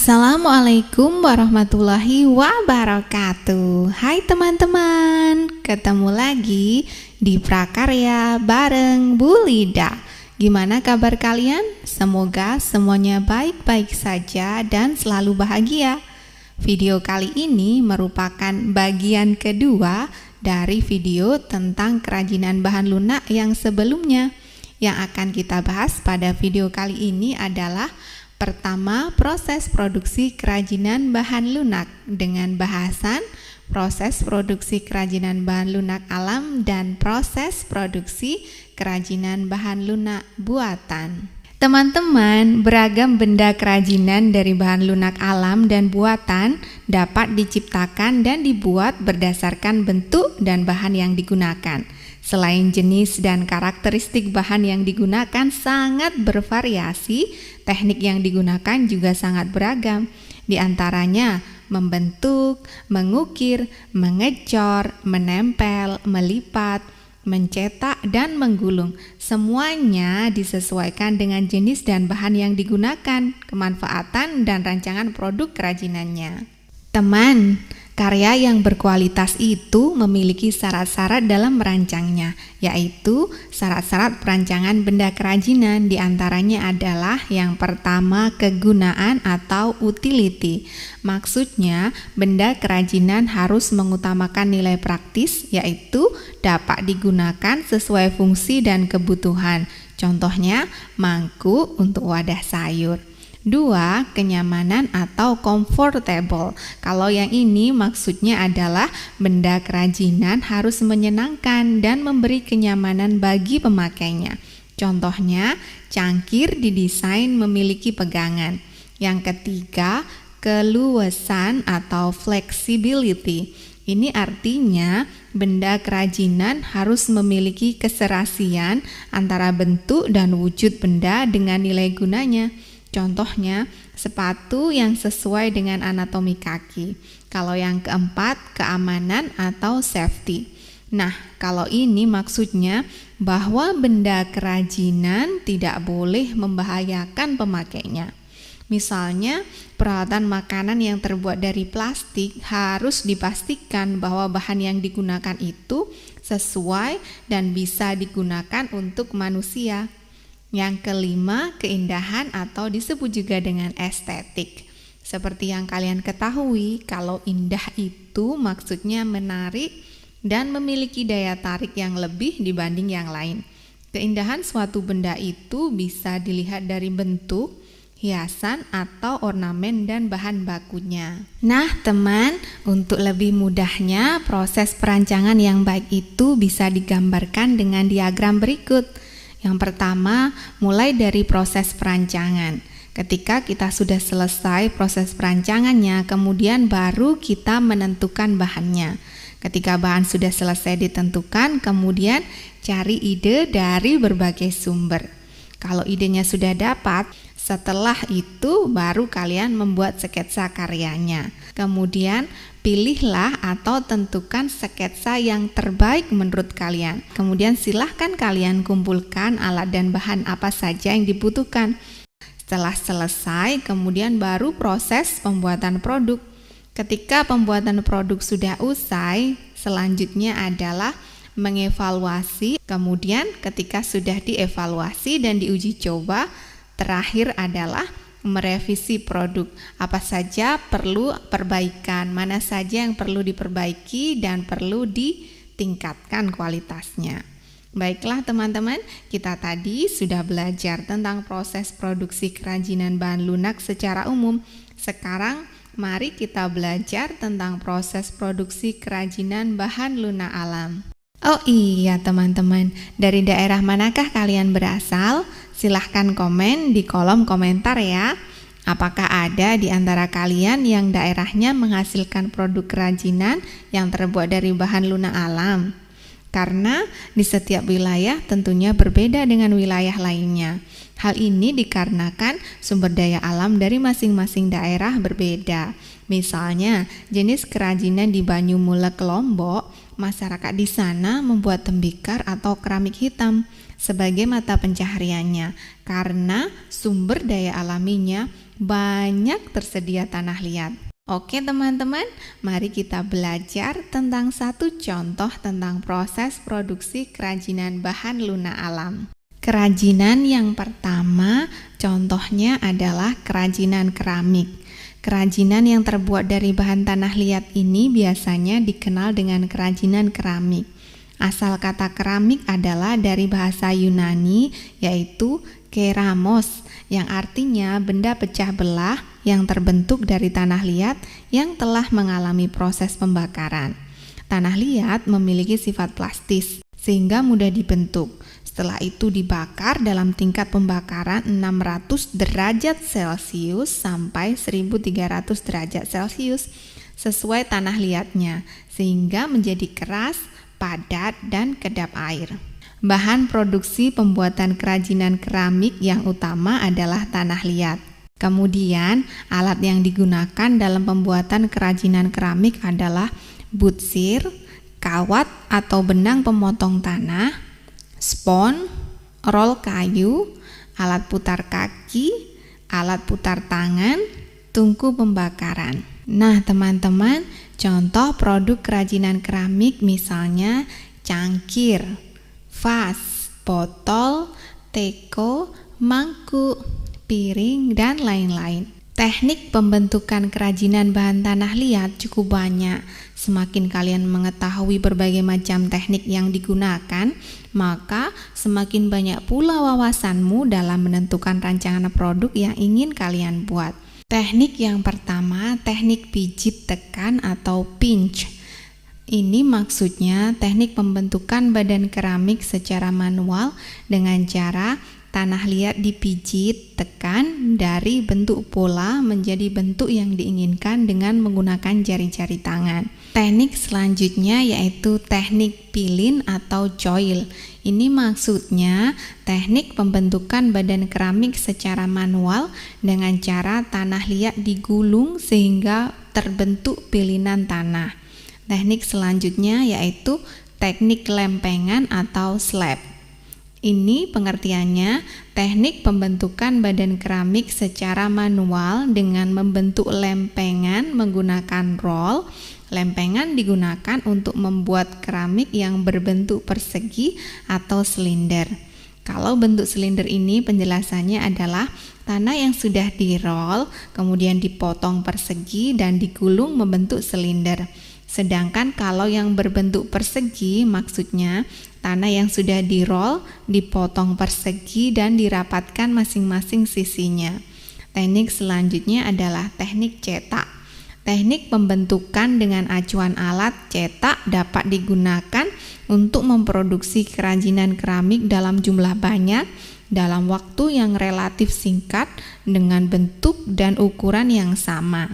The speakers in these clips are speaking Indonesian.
Assalamualaikum warahmatullahi wabarakatuh. Hai teman-teman, ketemu lagi di Prakarya bareng Bu Lida. Gimana kabar kalian? Semoga semuanya baik-baik saja dan selalu bahagia. Video kali ini merupakan bagian kedua dari video tentang kerajinan bahan lunak yang sebelumnya. Yang akan kita bahas pada video kali ini adalah pertama, proses produksi kerajinan bahan lunak dengan bahasan proses produksi kerajinan bahan lunak alam dan proses produksi kerajinan bahan lunak buatan. Teman-teman, beragam benda kerajinan dari bahan lunak alam dan buatan dapat diciptakan dan dibuat berdasarkan bentuk dan bahan yang digunakan. Selain jenis dan karakteristik bahan yang digunakan sangat bervariasi, teknik yang digunakan juga sangat beragam. Di antaranya membentuk, mengukir, mengecor, menempel, melipat, mencetak, dan menggulung. Semuanya disesuaikan dengan jenis dan bahan yang digunakan, kemanfaatan, dan rancangan produk kerajinannya. Teman, karya yang berkualitas itu memiliki syarat-syarat dalam merancangnya, yaitu syarat-syarat perancangan benda kerajinan. Diantaranya adalah yang pertama, kegunaan atau utility. Maksudnya, benda kerajinan harus mengutamakan nilai praktis, yaitu dapat digunakan sesuai fungsi dan kebutuhan. Contohnya, mangkuk untuk wadah sayur. 2. Kenyamanan atau comfortable. Kalau yang ini maksudnya adalah benda kerajinan harus menyenangkan dan memberi kenyamanan bagi pemakainya. Contohnya, cangkir didesain memiliki pegangan. Yang ketiga, keluasan atau flexibility. Ini artinya benda kerajinan harus memiliki keserasian antara bentuk dan wujud benda dengan nilai gunanya. Contohnya, sepatu yang sesuai dengan anatomi kaki. Kalau yang keempat, keamanan atau safety. Nah, kalau ini maksudnya bahwa benda kerajinan tidak boleh membahayakan pemakainya. Misalnya, peralatan makanan yang terbuat dari plastik harus dipastikan bahwa bahan yang digunakan itu sesuai dan bisa digunakan untuk manusia. Yang kelima, keindahan atau disebut juga dengan estetik. Seperti yang kalian ketahui, kalau indah itu maksudnya menarik dan memiliki daya tarik yang lebih dibanding yang lain. Keindahan suatu benda itu bisa dilihat dari bentuk, hiasan atau ornamen dan bahan bakunya. Nah teman, untuk lebih mudahnya proses perancangan yang baik itu bisa digambarkan dengan diagram berikut. Yang pertama, mulai dari proses perancangan. Ketika kita sudah selesai proses perancangannya, kemudian baru kita menentukan bahannya. Ketika bahan sudah selesai ditentukan, kemudian cari ide dari berbagai sumber. Kalau idenya sudah dapat, setelah itu baru kalian membuat sketsa karyanya. Kemudian pilihlah atau tentukan sketsa yang terbaik menurut kalian. Kemudian silahkan kalian kumpulkan alat dan bahan apa saja yang dibutuhkan. Setelah selesai, kemudian baru proses pembuatan produk. Ketika pembuatan produk sudah usai, selanjutnya adalah mengevaluasi. Kemudian ketika sudah dievaluasi dan diuji coba, terakhir adalah merevisi produk. Apa saja perlu perbaikan, mana saja yang perlu diperbaiki dan perlu ditingkatkan kualitasnya. Baiklah teman-teman, kita tadi sudah belajar tentang proses produksi kerajinan bahan lunak secara umum. Sekarang mari kita belajar tentang proses produksi kerajinan bahan lunak alam. Oh iya teman-teman, dari daerah manakah kalian berasal? Silahkan komen di kolom komentar ya. Apakah ada di antara kalian yang daerahnya menghasilkan produk kerajinan yang terbuat dari bahan lunak alam? Karena di setiap wilayah tentunya berbeda dengan wilayah lainnya. Hal ini dikarenakan sumber daya alam dari masing-masing daerah berbeda. Misalnya, jenis kerajinan di Banyumulek Lombok masyarakat di sana membuat tembikar atau keramik hitam sebagai mata pencahariannya karena sumber daya alaminya banyak tersedia tanah liat. Oke teman-teman, mari kita belajar tentang satu contoh tentang proses produksi kerajinan bahan lunak alam. Kerajinan yang pertama contohnya adalah kerajinan keramik. Kerajinan yang terbuat dari bahan tanah liat ini biasanya dikenal dengan kerajinan keramik. Asal kata keramik adalah dari bahasa Yunani yaitu keramos yang artinya benda pecah belah yang terbentuk dari tanah liat yang telah mengalami proses pembakaran. Tanah liat memiliki sifat plastis sehingga mudah dibentuk. Setelah itu dibakar dalam tingkat pembakaran 600 derajat Celcius sampai 1300 derajat Celcius sesuai tanah liatnya sehingga menjadi keras, padat, dan kedap air. Bahan produksi pembuatan kerajinan keramik yang utama adalah tanah liat. Kemudian alat yang digunakan dalam pembuatan kerajinan keramik adalah butsir, kawat atau benang pemotong tanah, spon, rol kayu, alat putar kaki, alat putar tangan, tungku pembakaran. Nah teman-teman, contoh produk kerajinan keramik misalnya cangkir, vas, botol, teko, mangkuk, piring, dan lain-lain. Teknik pembentukan kerajinan bahan tanah liat cukup banyak. Semakin kalian mengetahui berbagai macam teknik yang digunakan, maka semakin banyak pula wawasanmu dalam menentukan rancangan produk yang ingin kalian buat. Teknik yang pertama, teknik pijit tekan atau pinch. Ini maksudnya teknik pembentukan badan keramik secara manual dengan cara tanah liat dipijit, tekan dari bentuk pola menjadi bentuk yang diinginkan dengan menggunakan jari-jari tangan. Teknik selanjutnya yaitu teknik pilin atau coil. Ini maksudnya teknik pembentukan badan keramik secara manual dengan cara tanah liat digulung sehingga terbentuk pilinan tanah. Teknik selanjutnya yaitu teknik lempengan atau slab. Ini pengertiannya teknik pembentukan badan keramik secara manual dengan membentuk lempengan menggunakan roll. Lempengan digunakan untuk membuat keramik yang berbentuk persegi atau silinder. Kalau bentuk silinder ini penjelasannya adalah tanah yang sudah di-roll, kemudian dipotong persegi dan digulung membentuk silinder. Sedangkan kalau yang berbentuk persegi maksudnya tanah yang sudah di-roll, dipotong persegi dan dirapatkan masing-masing sisinya. Teknik selanjutnya adalah teknik cetak. Teknik pembentukan dengan acuan alat cetak dapat digunakan untuk memproduksi kerajinan keramik dalam jumlah banyak dalam waktu yang relatif singkat dengan bentuk dan ukuran yang sama.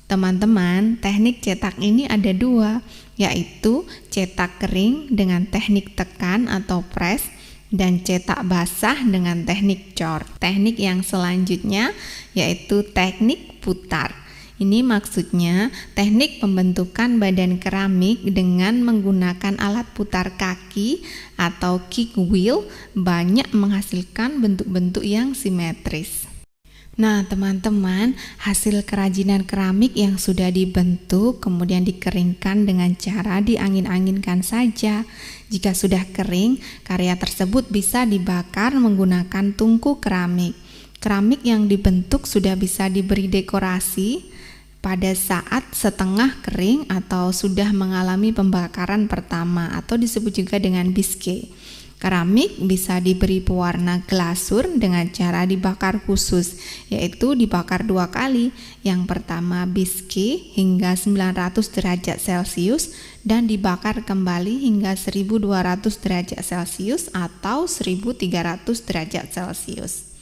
Teman-teman, teknik cetak ini ada dua, yaitu cetak kering dengan teknik tekan atau press dan cetak basah dengan teknik cor. Teknik yang selanjutnya yaitu teknik putar. Ini maksudnya teknik pembentukan badan keramik dengan menggunakan alat putar kaki atau kick wheel banyak menghasilkan bentuk-bentuk yang simetris. Nah teman-teman, hasil kerajinan keramik yang sudah dibentuk kemudian dikeringkan dengan cara diangin-anginkan saja. Jika sudah kering, karya tersebut bisa dibakar menggunakan tungku keramik. Keramik yang dibentuk sudah bisa diberi dekorasi pada saat setengah kering atau sudah mengalami pembakaran pertama atau disebut juga dengan bisque. Keramik bisa diberi pewarna glasur dengan cara dibakar khusus, yaitu dibakar 2 kali. Yang pertama bisque hingga 900 derajat Celcius dan dibakar kembali hingga 1200 derajat Celcius atau 1300 derajat Celcius.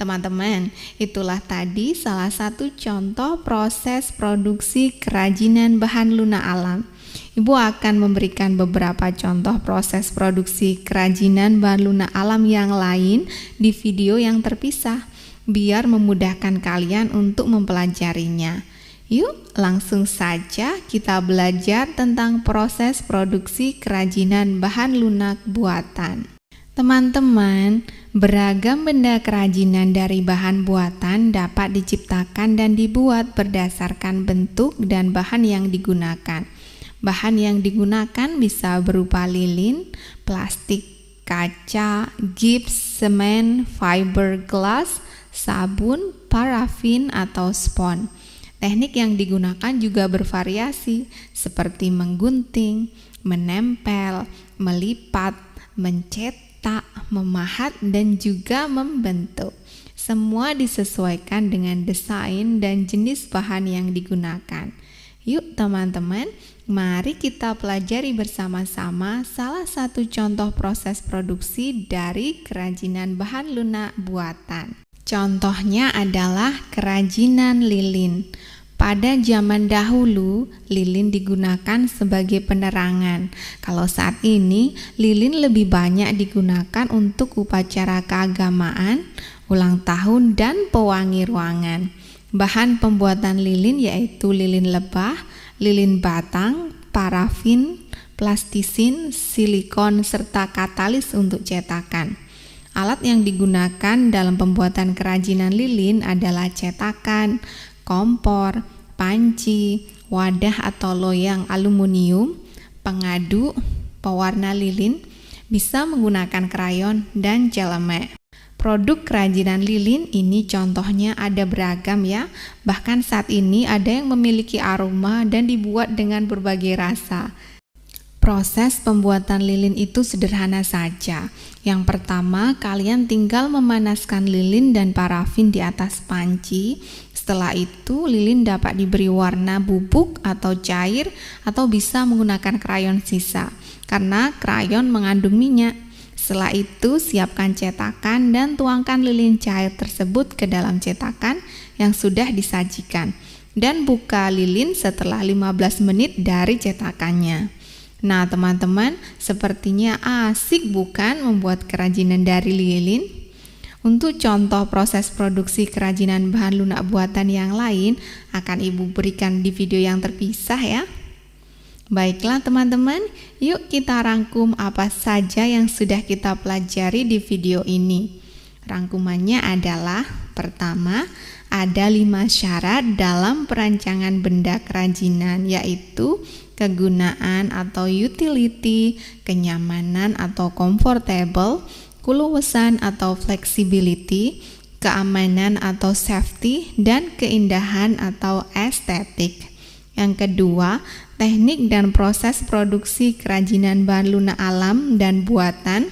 Teman-teman, itulah tadi salah satu contoh proses produksi kerajinan bahan lunak alam. Ibu akan memberikan beberapa contoh proses produksi kerajinan bahan lunak alam yang lain di video yang terpisah, biar memudahkan kalian untuk mempelajarinya. Yuk, langsung saja kita belajar tentang proses produksi kerajinan bahan lunak buatan. Teman-teman, beragam benda kerajinan dari bahan buatan dapat diciptakan dan dibuat berdasarkan bentuk dan bahan yang digunakan. Bahan yang digunakan bisa berupa lilin, plastik, kaca, gips, semen, fiberglass, sabun, parafin, atau spons. Teknik yang digunakan juga bervariasi, seperti menggunting, menempel, melipat, mencetak, memahat, dan juga membentuk. Semua disesuaikan dengan desain dan jenis bahan yang digunakan. Yuk teman-teman, mari kita pelajari bersama-sama salah satu contoh proses produksi dari kerajinan bahan lunak buatan. Contohnya adalah kerajinan lilin. Pada zaman dahulu, lilin digunakan sebagai penerangan. Kalau saat ini, lilin lebih banyak digunakan untuk upacara keagamaan, ulang tahun, dan pewangi ruangan. Bahan pembuatan lilin yaitu lilin lebah, lilin batang, parafin, plastisin, silikon, serta katalis untuk cetakan. Alat yang digunakan dalam pembuatan kerajinan lilin adalah cetakan, kompor, panci, wadah atau loyang aluminium, pengaduk, pewarna lilin, bisa menggunakan krayon dan celemek. Produk kerajinan lilin ini contohnya ada beragam ya, bahkan saat ini ada yang memiliki aroma dan dibuat dengan berbagai rasa. Proses pembuatan lilin itu sederhana saja. Yang pertama, kalian tinggal memanaskan lilin dan parafin di atas panci. Setelah itu, lilin dapat diberi warna bubuk atau cair atau bisa menggunakan krayon sisa, karena krayon mengandung minyak. Setelah itu, siapkan cetakan dan tuangkan lilin cair tersebut ke dalam cetakan yang sudah disajikan. Dan buka lilin setelah 15 menit dari cetakannya. Nah teman-teman, sepertinya asik bukan membuat kerajinan dari lilin? Untuk contoh proses produksi kerajinan bahan lunak buatan yang lain akan Ibu berikan di video yang terpisah ya. Baiklah teman-teman, yuk kita rangkum apa saja yang sudah kita pelajari di video ini. Rangkumannya adalah, pertama, ada 5 syarat dalam perancangan benda kerajinan, yaitu kegunaan atau utility, kenyamanan atau comfortable, keluasan atau flexibility, keamanan atau safety, dan keindahan atau estetik. Yang kedua, teknik dan proses produksi kerajinan bahan lunak alam dan buatan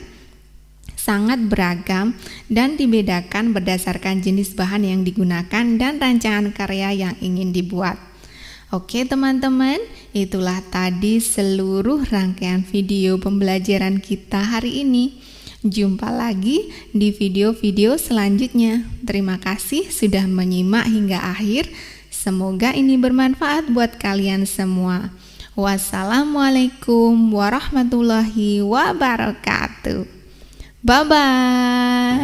sangat beragam dan dibedakan berdasarkan jenis bahan yang digunakan dan rancangan karya yang ingin dibuat. Oke teman-teman, itulah tadi seluruh rangkaian video pembelajaran kita hari ini. Jumpa lagi di video-video selanjutnya. Terima kasih sudah menyimak hingga akhir. Semoga ini bermanfaat buat kalian semua. Wassalamualaikum warahmatullahi wabarakatuh. Bye-bye.